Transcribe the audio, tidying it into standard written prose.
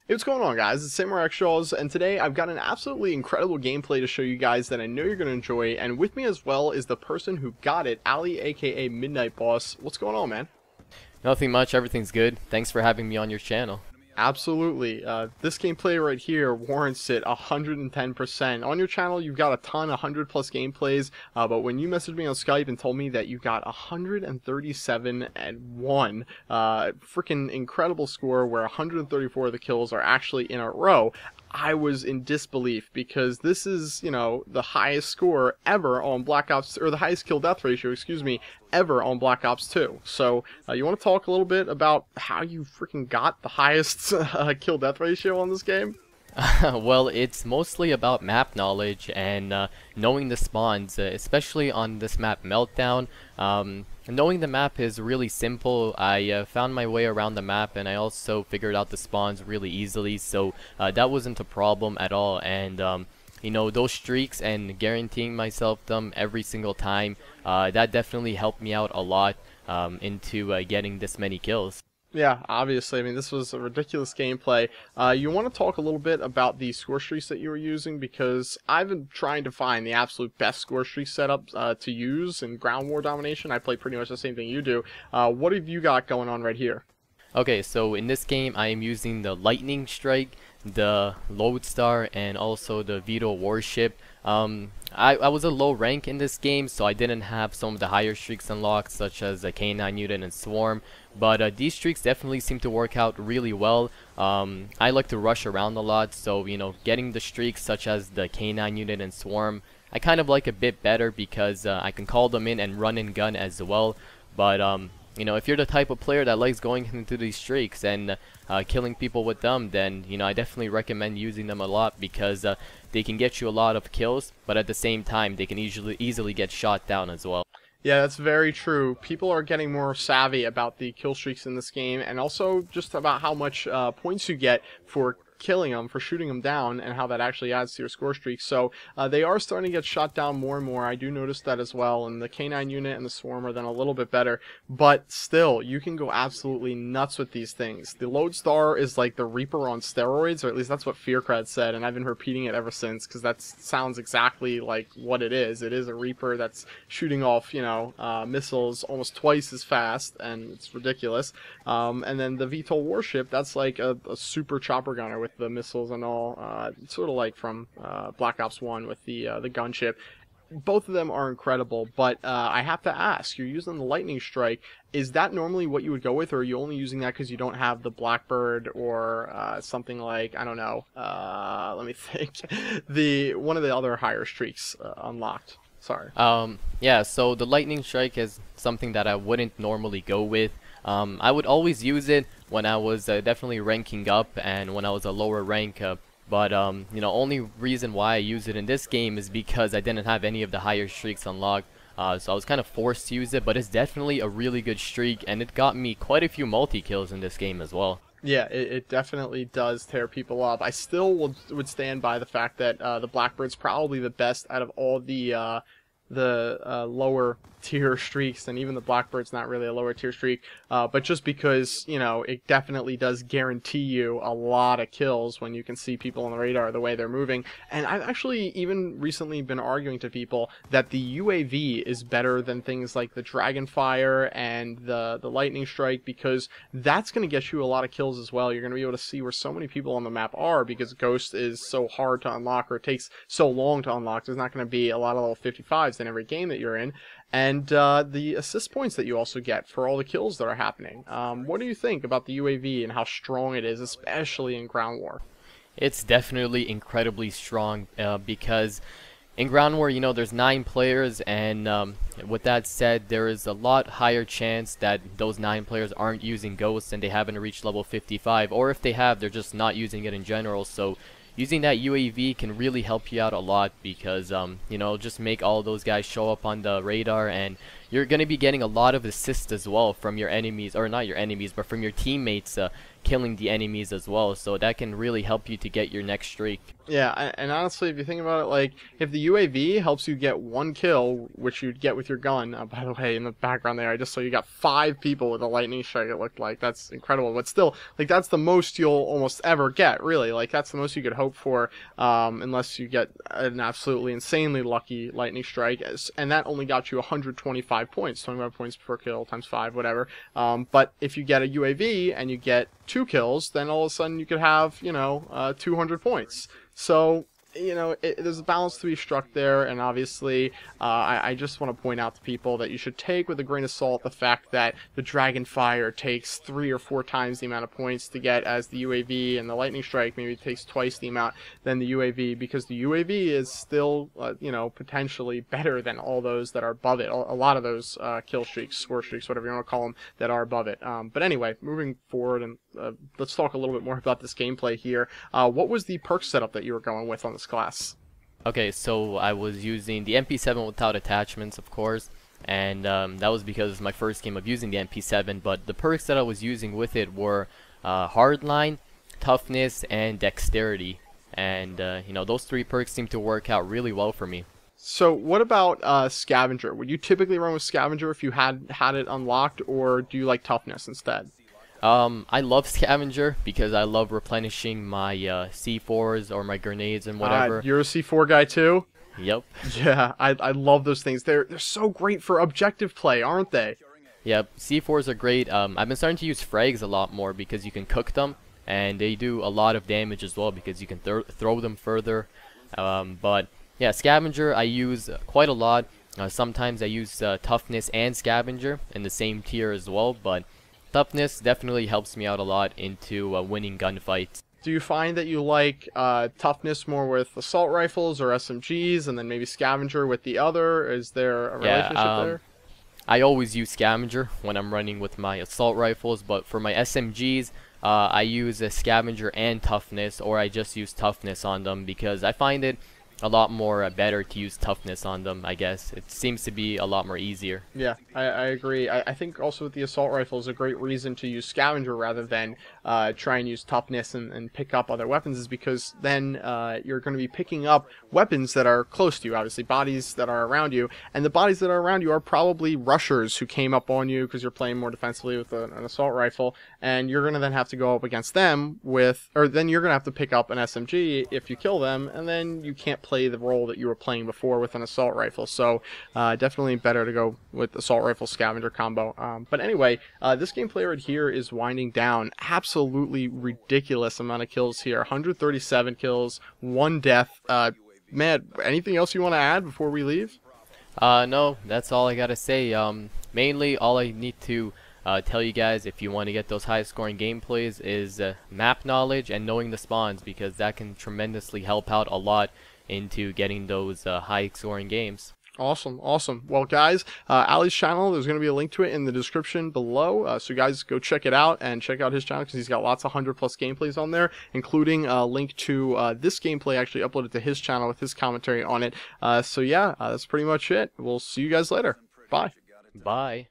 Hey, what's going on, guys? It's Samurai Shaws, and today I've got an absolutely incredible gameplay to show you guys that I know you're going to enjoy, and with me as well is the person who got it, Ali, aka Midnight Boss. What's going on, man? Nothing much, everything's good. Thanks for having me on your channel. Absolutely. This gameplay right here warrants it 110%. On your channel, you've got a ton, 100 plus gameplays, but when you messaged me on Skype and told me that you got 137 and 1, freaking incredible score where 134 of the kills are actually in a row, I was in disbelief because this is, the highest score ever on Black Ops, or the highest kill death ratio, excuse me, ever on Black Ops 2. So, you want to talk a little bit about how you freaking got the highest kill death ratio on this game? Well, it's mostly about map knowledge and knowing the spawns, especially on this map Meltdown. Knowing the map is really simple. I found my way around the map, and I also figured out the spawns really easily, so that wasn't a problem at all. And those streaks and guaranteeing myself them every single time, that definitely helped me out a lot into getting this many kills. Yeah, obviously. I mean, this was a ridiculous gameplay. You want to talk a little bit about the score streaks that you were using, because I've been trying to find the absolute best score streak setup to use in Ground War Domination. I play pretty much the same thing you do. What have you got going on right here? Okay, so in this game I am using the Lightning Strike, the Lodestar, and also the Vito Warship. I was a low rank in this game, so I didn't have some of the higher streaks unlocked, such as the K9 Unit and Swarm, but these streaks definitely seem to work out really well. I like to rush around a lot, so getting the streaks such as the K9 Unit and Swarm, I kind of like a bit better because I can call them in and run and gun as well. But if you're the type of player that likes going into these streaks and killing people with them, then I definitely recommend using them a lot, because they can get you a lot of kills, but at the same time they can easily get shot down as well. Yeah, that's very true. People are getting more savvy about the kill streaks in this game, and also just about how much points you get for killing them, for shooting them down, and how that actually adds to your score streak. So they are starting to get shot down more and more. I do notice that as well, and the K9 Unit and the Swarm are then a little bit better, but still, you can go absolutely nuts with these things. The Lodestar is like the Reaper on steroids, or at least that's what Fearcred said, and I've been repeating it ever since, because that sounds exactly like what it is. It is a Reaper that's shooting off, missiles almost twice as fast, and it's ridiculous. And then the VTOL Warship, that's like a super chopper gunner with the missiles and all, sort of like from Black Ops 1 with the gunship. Both of them are incredible, but I have to ask, you're using the Lightning Strike. Is that normally what you would go with, or are you only using that because you don't have the Blackbird or something like, I don't know, let me think, one of the other higher streaks unlocked? Sorry. Yeah, so the Lightning Strike is something that I wouldn't normally go with. I would always use it when I was definitely ranking up and when I was a lower rank, but only reason why I use it in this game is because I didn't have any of the higher streaks unlocked, so I was kind of forced to use it. But it's definitely a really good streak, and it got me quite a few multi-kills in this game as well. Yeah, it definitely does tear people up. I still would stand by the fact that the Blackbird's probably the best out of all the lower tier streaks, and even the Blackbird's not really a lower tier streak, but just because it definitely does guarantee you a lot of kills when you can see people on the radar the way they're moving. And I've actually even recently been arguing to people that the UAV is better than things like the Dragonfire and the Lightning Strike, because that's going to get you a lot of kills as well. You're going to be able to see where so many people on the map are, because Ghost is so hard to unlock, or it takes so long to unlock. There's not going to be a lot of level 55s in every game that you're in, and the assist points that you also get for all the kills that are happening. What do you think about the UAV and how strong it is, especially in Ground War? It's definitely incredibly strong, because in Ground War, there's 9 players, and with that said, there is a lot higher chance that those 9 players aren't using Ghosts and they haven't reached level 55, or if they have, they're just not using it in general. So using that UAV can really help you out a lot, because just make all those guys show up on the radar, and you're going to be getting a lot of assists as well from your enemies, or not your enemies, but from your teammates, killing the enemies as well, so that can really help you to get your next streak. Yeah, and honestly, if you think about it, like, if the UAV helps you get 1 kill, which you'd get with your gun, by the way, in the background there, I just saw you got 5 people with a lightning strike, it looked like. That's incredible. But still, like, that's the most you'll almost ever get, really. Like, that's the most you could hope for, unless you get an absolutely insanely lucky lightning strike, and that only got you 125 points, 25 points per kill times 5, whatever. But if you get a UAV and you get 2 kills, then all of a sudden you could have, 200 points. So, there's a balance to be struck there, and obviously, I just want to point out to people that you should take with a grain of salt the fact that the Dragonfire takes 3 or 4 times the amount of points to get as the UAV, and the Lightning Strike maybe takes twice the amount than the UAV, because the UAV is still, potentially better than all those that are above it. A lot of those kill streaks, score streaks, whatever you want to call them, that are above it. But anyway, moving forward, and let's talk a little bit more about this gameplay here. What was the perk setup that you were going with on this class? Okay, so I was using the MP7 without attachments, of course, and that was because it's my first game of using the MP7, but the perks that I was using with it were Hardline, Toughness, and Dexterity, and those 3 perks seem to work out really well for me. So what about Scavenger? Would you typically run with Scavenger if you had it unlocked, or do you like Toughness instead? I love Scavenger because I love replenishing my C4s or my grenades and whatever. You're a C4 guy too? Yep. Yeah, I love those things. They're so great for objective play, aren't they? Yep, C4s are great. I've been starting to use frags a lot more because you can cook them, and they do a lot of damage as well because you can throw them further. But yeah, Scavenger I use quite a lot. Sometimes I use Toughness and Scavenger in the same tier as well, but Toughness definitely helps me out a lot into winning gunfights. Do you find that you like Toughness more with assault rifles or SMGs, and then maybe Scavenger with the other? Is there a relationship there? I always use Scavenger when I'm running with my assault rifles, but for my SMGs, I use a Scavenger and Toughness, or I just use Toughness on them because I find it a lot more better to use Toughness on them, I guess. It seems to be a lot more easier. Yeah, I agree. I think also with the assault rifle is a great reason to use Scavenger rather than try and use Toughness and pick up other weapons, is because then you're going to be picking up weapons that are close to you, obviously bodies that are around you, and the bodies that are around you are probably rushers who came up on you because you're playing more defensively with an assault rifle, and you're going to then have to go up against them then you're going to have to pick up an SMG if you kill them, and then you can't play the role that you were playing before with an assault rifle. So definitely better to go with assault rifle Scavenger combo. But anyway, this gameplay right here is winding down. Absolutely ridiculous amount of kills here. 137 kills, 1 death. Matt, anything else you want to add before we leave? No, that's all I gotta say. Mainly all I need to tell you guys, if you want to get those high scoring gameplays, is map knowledge and knowing the spawns, because that can tremendously help out a lot into getting those high scoring games. Awesome, awesome. Well, guys, Ali's channel, there's going to be a link to it in the description below. So guys, go check it out and check out his channel because he's got lots of 100+ gameplays on there, including a link to this gameplay actually uploaded to his channel with his commentary on it. So yeah, that's pretty much it. We'll see you guys later. Bye. Bye.